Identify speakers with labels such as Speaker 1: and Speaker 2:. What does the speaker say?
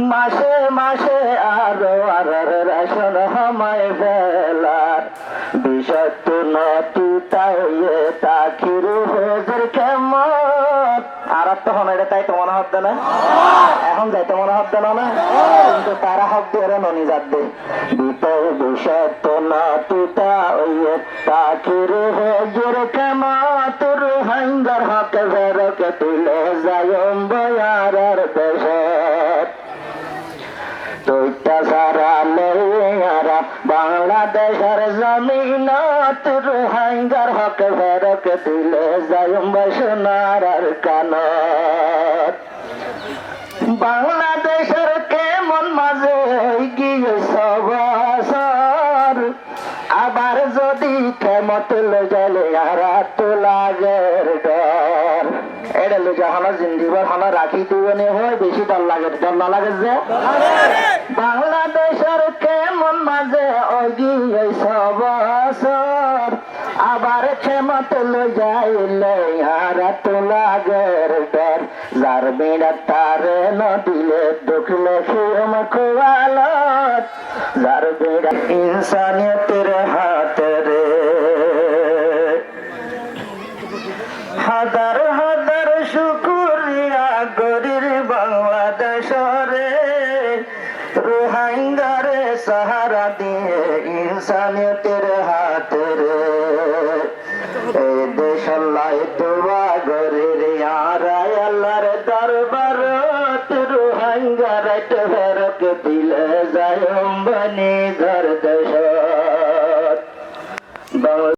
Speaker 1: মাসে মাসে আরো আর রেশন হামায় ফেলার বিষত্ব নতি তাইয়ে তাকির হেজর কেমন আর তখন এটা তাই তো মনে হচ্ছে না এখন যাইতে মনে হচ্ছে না না কিন্তু তারা হক দিয়ে ননি যাবে বিতর বিষত্ব নতি তাইয়ে তাকির হেজর কেমন তোর হাঙ্গার হক ভেরকে তুলে যায়ম বয়ার দেশত তুইটা সারা লইয়ারা বাংলাদেশের জমিন তোর হাঙ্গার হক ভেরকে তুলে যায়ম সোনার কানত বাংলাদেশের কেমন মাঝে গিয়ে সবাসর আবার যদি কেমত লইলে আর তো লাগের ডর এটা লইয়া হলো জিন্দিবার হলো রাখি দিবনে হয় বেশি ডর লাগে ডর না লাগে যে বাংলাদেশের কেমন মাঝে অগিয়ে সবাসর আবার ক্ষমত লই যাইলে আর তো লাগের ডর যার বেড়া তারে নদিলে দুঃখলে খেম খোয়ালত যার বেড়া ইনসানিয়তের হাত রে হাজার